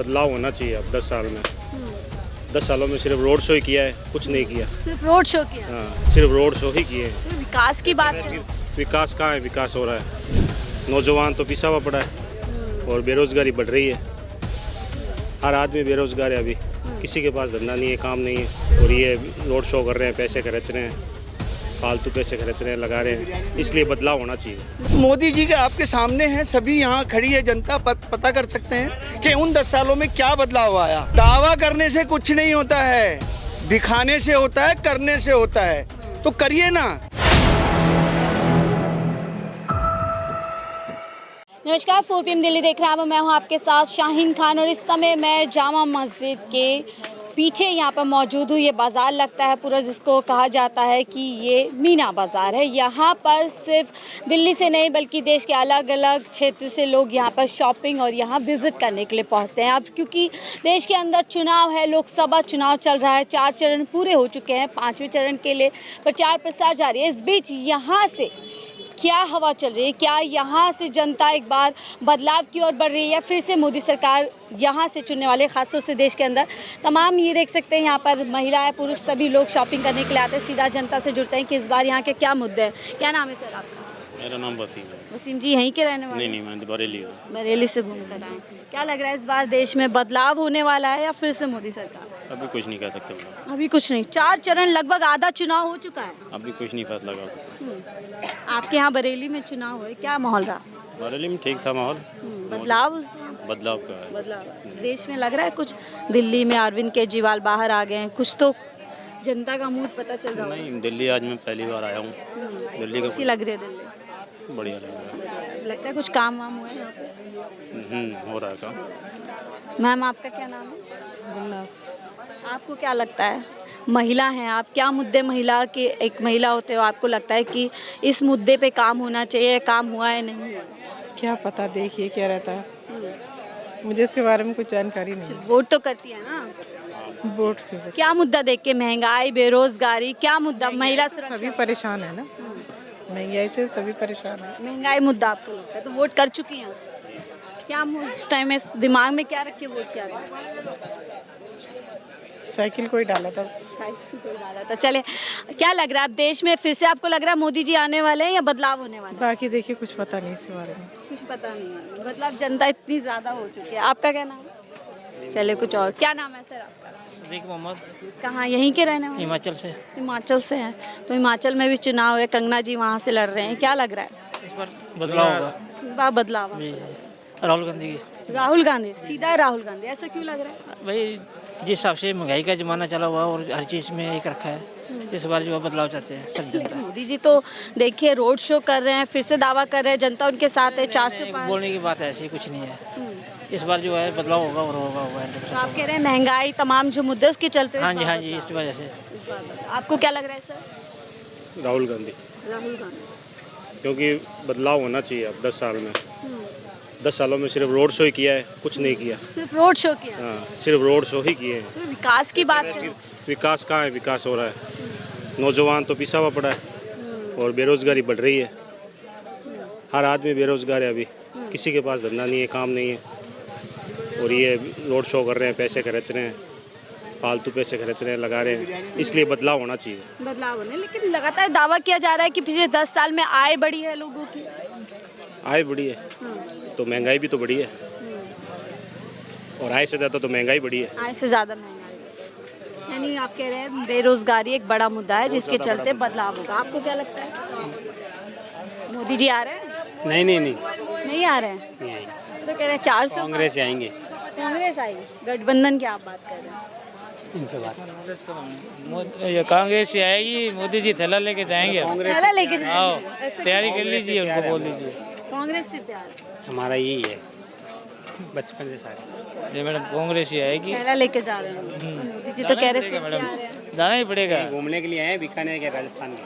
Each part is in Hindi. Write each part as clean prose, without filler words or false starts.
बदलाव होना चाहिए अब 10 साल में। 10 सालों में सिर्फ रोड शो ही किया है, कुछ नहीं किया। सिर्फ रोड शो किया। हाँ, सिर्फ रोड शो ही किए हैं। तो विकास की बात करें, विकास कहाँ है? विकास हो रहा है, नौजवान तो पिसा हुआ पड़ा है और बेरोजगारी बढ़ रही है। हर आदमी बेरोजगार है अभी, किसी के पास धंधा नहीं है, काम नहीं है, और ये रोड शो कर रहे हैं, पैसे खर्च रहे हैं, फालतू पैसे खर्च रहे हैं, लगा रहे हैं। इसलिए बदलाव होना चाहिए। मोदी जी के आपके सामने हैं, सभी यहाँ खड़ी है जनता, पता कर सकते हैं कि उन 10 सालों में क्या बदलाव आया। दावा करने से कुछ नहीं होता है, दिखाने से होता है, करने से होता है, तो करिए ना। नमस्कार, 4 PM दिल्ली देख रहे हैं। मैं हूं आपके साथ शाहीन खान और इस समय मैं जामा मस्जिद के पीछे यहाँ पर मौजूद हूँ। ये बाज़ार लगता है पूरा, जिसको कहा जाता है कि ये मीना बाज़ार है। यहाँ पर सिर्फ दिल्ली से नहीं बल्कि देश के अलग अलग क्षेत्र से लोग यहाँ पर शॉपिंग और यहाँ विज़िट करने के लिए पहुँचते हैं। अब क्योंकि देश के अंदर चुनाव है, लोकसभा चुनाव चल रहा है, 4 चरण पूरे हो चुके हैं, 5वें चरण के लिए प्रचार प्रसार जारी है। इस बीच यहाँ से क्या हवा चल रही है? क्या यहाँ से जनता एक बार बदलाव की ओर बढ़ रही है? फिर से मोदी सरकार यहाँ से चुनने वाले, खासतौर से देश के अंदर तमाम, ये देख सकते हैं यहाँ पर महिलाएं पुरुष सभी लोग शॉपिंग करने के लिए आते हैं। सीधा जनता से जुड़ते हैं कि इस बार यहाँ के क्या मुद्दे हैं। क्या नाम है सर आपका? मेरा नाम वसीम है। वसीम जी यहीं के रहने वाले? नहीं, मैं बरेली हूँ। बरेली से घूम कर आए। क्या लग रहा है इस बार देश में बदलाव होने वाला है या फिर से मोदी सरकार? अभी कुछ नहीं कह सकते हम। अभी कुछ नहीं, 4 चरण लगभग आधा चुनाव हो चुका है। अभी कुछ नहीं फैसला कर सकते। आपके यहाँ बरेली में चुनाव हुए, क्या माहौल रहा? बरेली में ठीक था माहौल। बदलाव बदलाव का है। बदलाव देश में लग रहा है कुछ? दिल्ली में अरविंद केजरीवाल बाहर आ गए हैं, कुछ तो जनता का मूड पता चल रहा है। नहीं, दिल्ली आज मैं पहली बार आया हूँ। दिल्ली कैसी का लग रही है दिल्ली? बढ़िया लग रहा है। लगता है कुछ काम वाम हुआ है यहाँ पे? हो रहा है काम। मैम आपका क्या नाम है? आपको क्या लगता है, महिला हैं आप, क्या मुद्दे महिला के, एक महिला होते हो, आपको लगता है कि इस मुद्दे पे काम होना चाहिए, काम हुआ है नहीं हुआ? क्या पता, देखिए क्या रहता है, मुझे इसके बारे में कुछ जानकारी नहीं है। वोट तो करती है ना? वोट के क्या मुद्दा देख के? महंगाई, बेरोजगारी, क्या मुद्दा? महिला सुरक्षा? सभी परेशान है ना, महंगाई से सभी परेशान है। महंगाई मुद्दा आपको लगता है, तो वोट कर चुकी हैं? क्या उस टाइम में दिमाग में क्या रख के वोट किया था? साइकिल को ही डाला था। तो चले, क्या लग रहा है अब देश में फिर से आपको लग रहा है मोदी जी आने वाले हैं या बदलाव होने वाला है? बाकी देखिए कुछ पता नहीं इसके बारे में। कुछ पता नहीं है, मतलब जनता इतनी ज़्यादा हो चुकी है। आपका क्या नाम है? चले कुछ और, क्या नाम है सर आपका? सदीक मोहम्मद। कहाँ, यहीं के रहने वाले? हिमाचल से। हिमाचल से हैं, तो हिमाचल में भी चुनाव है, कंगना जी वहाँ से लड़ रहे हैं, क्या लग रहा है इस बार बदलाव होगा। इस बार बदलाव? राहुल गांधी की। राहुल गांधी, सीधा राहुल गांधी, ऐसा क्यों लग रहा है? भाई जिस हिसाब से महंगाई का जमाना चला हुआ और हर चीज़ में एक रखा है, इस बार जो है बदलाव चाहते हैं सब जनता। मोदी जी तो देखिए रोड शो कर रहे हैं, फिर से दावा कर रहे हैं, जनता उनके साथ है, 400 पार। बोलने की बात ऐसी कुछ नहीं है। इस बार जो है बदलाव होगा और होगा। तो आप कह रहे हैं महंगाई तमाम जो मुद्दे उसके चलते हुए हाँ इस जी, बार हाँ जी, इस वजह से। आपको क्या लग रहा है सर? राहुल गांधी, राहुल गांधी। क्योंकि बदलाव होना चाहिए अब 10 साल में। 10 सालों में सिर्फ रोड शो ही किया है, कुछ नहीं किया। सिर्फ रोड शो किया? हाँ, सिर्फ रोड शो ही किए हैं। तो विकास की बात करें, विकास कहाँ है? विकास हो रहा है, नौजवान तो पिसा हुआ पड़ा है और बेरोजगारी बढ़ रही है। हर आदमी बेरोजगार है अभी, किसी के पास धंधा नहीं है, काम नहीं है, और ये रोड शो कर रहे हैं, पैसे खर्च रहे हैं, फालतू पैसे खर्च रहे हैं, लगा रहे हैं। इसलिए बदलाव होना चाहिए। बदलाव होने, लेकिन लगातार दावा किया जा रहा है कि पिछले 10 साल में आय बढ़ी है लोगों की। आय बढ़ी है तो महंगाई भी तो बढ़ी है, और आय से ज़्यादा तो महंगाई बढ़ी है। आय से ज़्यादा महंगाई, यानी आप कह रहे हैं बेरोजगारी एक बड़ा मुद्दा है जिसके चलते बदलाव होगा। आपको क्या लगता है, मोदी जी आ रहे हैं? नहीं, नहीं आ रहे हैं, तो कह रहे हैं 400 कांग्रेस से आएंगे। कांग्रेस आएगी, गठबंधन की आप बात कर रहे हैं? इनसे बात। कांग्रेस से आएगी, मोदी जी थैला लेके जाएंगे। थैला लेके आओ, जाएंगे? ऐसा तैयारी कर लीजिए, उनको बोल दीजिए। कांग्रेस से प्यार? हमारा यही है बचपन से साथ। ये मैडम कांग्रेस ही आएगी। थैला लेके जा रहे हैं मोदी जी, तो कह रहे हैं फिर से आ रहे हैं। जाना ही पड़ेगा। घूमने के लिए आए बीकानेर के, राजस्थान के।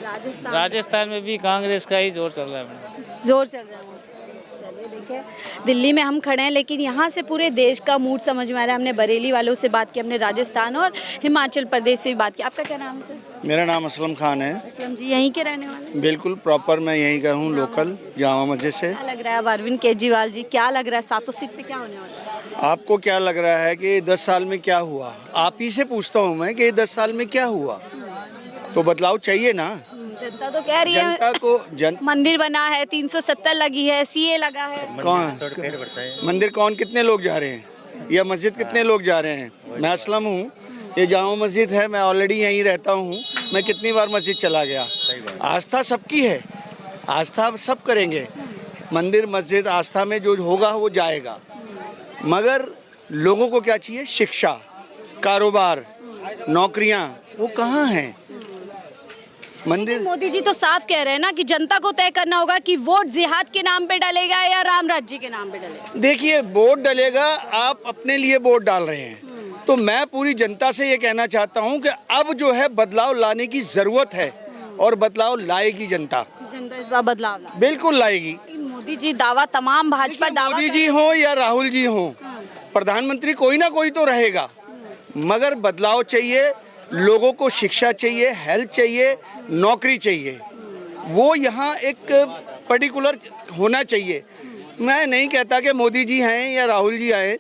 राजस्थान राजस्थान में भी कांग्रेस का ही जोर चल रहा है मैडम। जोर चल रहा है। देखिए दिल्ली में हम खड़े हैं, लेकिन यहाँ से पूरे देश का मूड समझ में आ रहा है। हमने बरेली वालों से बात की, हमने राजस्थान और हिमाचल प्रदेश से भी बात की। आपका क्या नाम है सर? मेरा नाम असलम खान है। असलम जी यहीं के रहने वाले? बिल्कुल प्रॉपर मैं यहीं का हूँ, लोकल जामा मस्जिद से। क्या लग रहा है अब अरविंद केजरीवाल जी, क्या लग रहा है सातों सीट पे क्या होने वाला है? आपको क्या लग रहा है कि 10 साल में क्या हुआ? आप ही से पूछता हूँ मैं कि 10 साल में क्या हुआ? तो बदलाव चाहिए ना। जनता तो कह रही है जनता को मंदिर बना है, 370 लगी है, सीए लगा है। कौन मंदिर, कौन कितने लोग जा रहे हैं या मस्जिद कितने लोग जा रहे हैं? मैं असलम हूँ, ये जामा मस्जिद है, मैं ऑलरेडी यहीं रहता हूँ। मैं कितनी बार मस्जिद चला गया। आस्था सबकी है, आस्था सब करेंगे। मंदिर मस्जिद आस्था में जो होगा वो जाएगा, मगर लोगों को क्या चाहिए? शिक्षा, कारोबार, नौकरियाँ, वो कहाँ हैं? मंदिर। मोदी जी तो साफ कह रहे हैं ना कि जनता को तय करना होगा कि वोट जिहाद के नाम पे डलेगा या राम राज्य के नाम पे डलेगा। देखिए वोट डलेगा, आप अपने लिए वोट डाल रहे हैं, तो मैं पूरी जनता से ये कहना चाहता हूँ कि अब जो है बदलाव लाने की ज़रूरत है और बदलाव लाएगी जनता। जनता इस बार बदलाव ला बिल्कुल लाएगी। मोदी जी दावा, तमाम भाजपा दावा मोदी जी हो या राहुल जी हो, प्रधानमंत्री कोई ना कोई तो रहेगा, मगर बदलाव चाहिए। लोगों को शिक्षा चाहिए, हेल्थ चाहिए, नौकरी चाहिए, वो यहाँ एक पर्टिकुलर होना चाहिए। मैं नहीं कहता कि मोदी जी हैं या राहुल जी आए,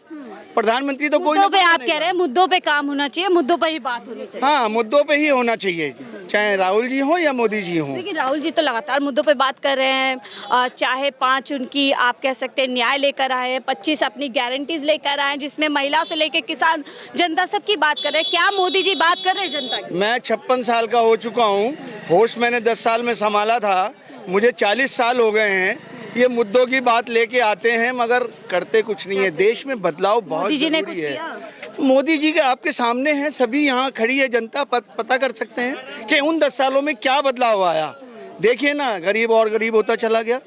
प्रधानमंत्री तो कोई मुद्दों पे आप कह रहे हैं, मुद्दों पे काम होना चाहिए, मुद्दों पर ही बात होनी चाहिए। हाँ, मुद्दों पे ही होना चाहिए, चाहे राहुल जी हो या मोदी जी हो। लेकिन राहुल जी तो लगातार मुद्दों पे बात कर रहे हैं, चाहे 5 उनकी आप कह सकते हैं न्याय लेकर आए हैं, 25 अपनी गारंटीज लेकर आए हैं, जिसमें महिला से लेकर किसान जनता सबकी बात कर रहे हैं। क्या मोदी जी बात कर रहे हैं जनता की? मैं 56 साल का हो चुका हूँ, होश मैंने 10 साल में संभाला था, मुझे 40 साल हो गए हैं। ये मुद्दों की बात लेके आते हैं मगर करते कुछ नहीं है। देश में बदलाव बहुत जरूरी है। मोदी जी के आपके सामने हैं, सभी यहाँ खड़ी है जनता, पता कर सकते हैं कि उन 10 सालों में क्या बदलाव आया। देखिए ना, गरीब और गरीब होता चला गया,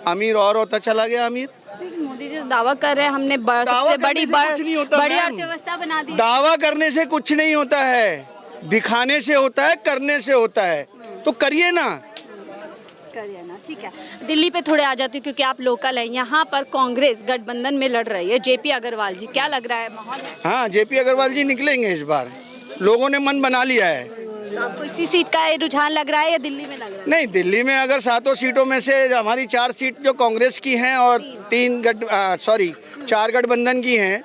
अमीर और होता चला गया अमीर। मोदी जी दावा कर रहे हैं हमने सबसे बड़ी अर्थव्यवस्था बना दी। दावा करने से कुछ नहीं होता है, दिखाने से होता है, करने से होता है। तो करिए ना। ठीक है, दिल्ली पे थोड़े आ जाती हूँ क्योंकि आप लोकल हैं। यहाँ पर कांग्रेस गठबंधन में लड़ रही है, जेपी अग्रवाल जी, क्या लग रहा है माहौल? हाँ, जेपी अग्रवाल जी निकलेंगे इस बार, लोगों ने मन बना लिया है। तो आपको इसी सीट का रुझान लग रहा है या दिल्ली में लग रहा है? नहीं, दिल्ली में अगर 7 सीटों में से हमारी 4 सीट जो कांग्रेस की हैं और 4 गठबंधन की हैं,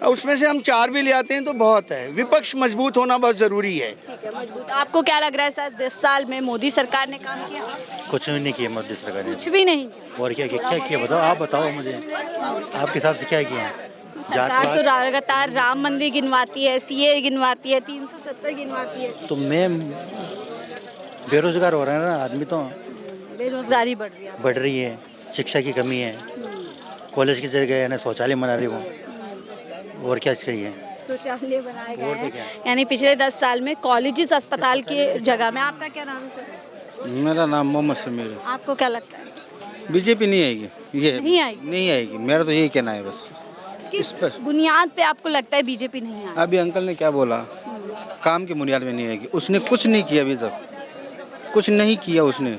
उसमें से हम 4 भी ले आते हैं तो बहुत है। विपक्ष मजबूत होना बहुत जरूरी है। ठीक है, मजबूत। आपको क्या लग रहा है सर, 10 साल में मोदी सरकार ने काम किया? कुछ भी नहीं किया मोदी सरकार ने। कुछ भी नहीं किया। और क्या किया बताओ, आप बताओ मुझे, आपके हिसाब से क्या किया? सरकार तो लगातार राम मंदिर गिनवाती है, सीए गिनवाती है, 370 गिनवाती है। तो मैं बेरोजगार हो रहे हैं ना आदमी, तो बेरोजगारी बढ़ रही है, शिक्षा की कमी है, कॉलेज की जगह है ना शौचालय बना रही हूँ, और क्या चाहिए? शौचालय बनाए गए हैं, यानी पिछले 10 साल में कॉलेजेस अस्पताल की जगह में। आपका क्या नाम है सर? मेरा नाम मोहम्मद समीर है। आपको क्या लगता है? बीजेपी नहीं आएगी, ये नहीं आएगी। मेरा तो यही कहना है बस। किस बुनियाद पे आपको लगता है बीजेपी नहीं आएगी? अभी अंकल ने क्या बोला, काम की बुनियाद में नहीं आएगी। उसने कुछ नहीं किया, अभी तक कुछ नहीं किया उसने।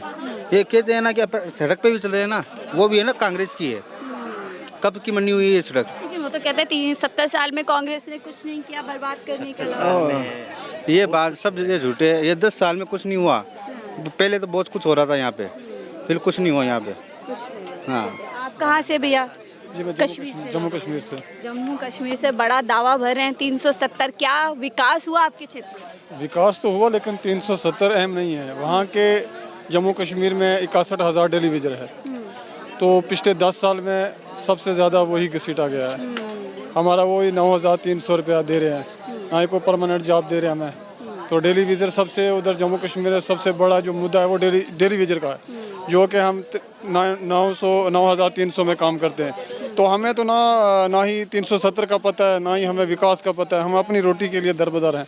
ये कहते हैं ना कि सड़क पे भी चल रहे हैं ना, वो भी है ना कांग्रेस की है, कब की बनी हुई है सड़क। लेकिन वो तो कहते हैं 70 साल में कांग्रेस ने कुछ नहीं किया, बर्बाद करने के अलावा। ये बात सब ये झूठे है। ये 10 साल में कुछ नहीं हुआ। पहले तो बहुत कुछ हो रहा था यहाँ पे, फिर कुछ नहीं हुआ यहाँ पे। हाँ। आप कहाँ से भैया? कश्मीर से। जम्मू कश्मीर से। जम्मू कश्मीर से बड़ा दावा भर रहे हैं 370। क्या विकास हुआ आपके क्षेत्र में? विकास तो हुआ, लेकिन 370 अहम नहीं है। वहाँ के जम्मू कश्मीर में 61,000 टेलीविजन है, तो पिछले 10 साल में सबसे ज़्यादा वही घसीटा गया है। हमारा वही 9,300 रुपया दे रहे हैं, ना ही कोई परमानेंट जॉब दे रहे हैं हमें। तो डेली विजर सबसे उधर जम्मू कश्मीर में सबसे बड़ा जो मुद्दा है वो डेली विजर का है, जो कि हम 9,300 में काम करते हैं। तो हमें तो ना ही 370 का पता है, ना ही हमें विकास का पता है। हम अपनी रोटी के लिए दरबदर हैं।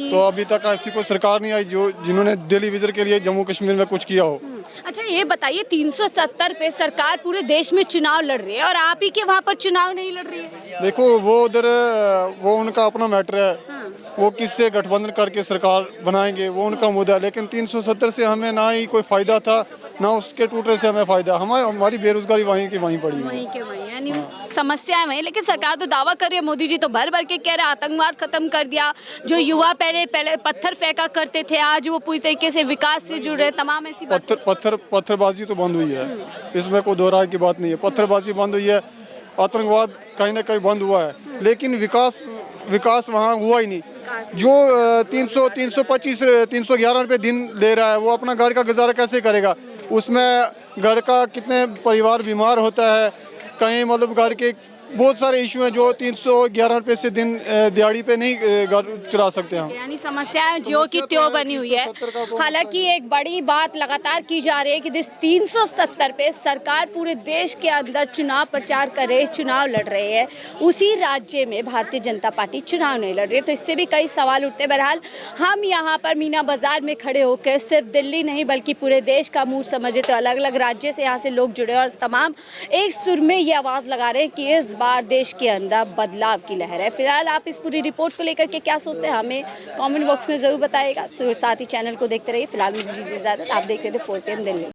तो अभी तक ऐसी कोई सरकार नहीं आई जिन्होंने डेली विजर के लिए जम्मू कश्मीर में कुछ किया हो। अच्छा ये बताइए, 370 पे सरकार पूरे देश में चुनाव लड़ रही है और आप ही के वहाँ पर चुनाव नहीं लड़ रही है। देखो वो उधर वो उनका अपना मैटर है, वो किससे गठबंधन करके सरकार बनाएंगे वो उनका मुद्दा है। लेकिन 370 से हमें ना ही कोई फ़ायदा था, ना उसके टूटने से हमें फ़ायदा, हमारी बेरोज़गारी वहीं की वहीं पड़ी हुई है। वहीं के वहीं, यानी समस्याएं वहीं। लेकिन सरकार तो दावा कर रही है, मोदी जी तो भर भर के कह रहे हैं आतंकवाद खत्म कर दिया, जो युवा पहले पत्थर फेंका करते थे आज वो पूरी तरीके से विकास से जुड़ रहे, तमाम ऐसी बात। पत्थरबाजी तो बंद हुई है, इसमें कोई दो राय की बात नहीं है। पत्थरबाजी बंद हुई है, आतंकवाद कहीं ना कहीं बंद हुआ है, लेकिन विकास वहाँ हुआ ही नहीं। जो 325 311 रुपये दिन ले रहा है, वो अपना घर का गुजारा कैसे करेगा? उसमें घर का कितने परिवार बीमार होता है, कहीं मतलब घर के बहुत सारे इशू हैं जो 311 रुपये से दिन दिहाड़ी पे नहीं घर चला सकते हम। यानी समस्याएं जो की त्यों बनी हुई है। हालांकि एक बड़ी बात लगातार की जा रही है कि इस 370 पे सरकार पूरे देश के अंदर चुनाव प्रचार कर रही है, चुनाव लड़ रहे हैं, उसी राज्य में भारतीय जनता पार्टी चुनाव नहीं लड़ रही है, तो इससे भी कई सवाल उठते हैं। बहरहाल हम यहाँ पर मीना बाजार में खड़े होकर सिर्फ दिल्ली नहीं बल्कि पूरे देश का मूड समझे, तो अलग अलग राज्य से यहाँ से लोग जुड़े और तमाम एक सुर में ये आवाज़ लगा रहे हैं कि इस बार देश के अंदर बदलाव की लहर है। फिलहाल आप इस पूरी रिपोर्ट को लेकर के क्या सोचते हैं हमें कमेंट बॉक्स में जरूर बताइएगा। साथ ही चैनल को देखते रहिए। फिलहाल मुझे दीजिए इजाजत, आप देख रहे थे 4 PM दिल्ली।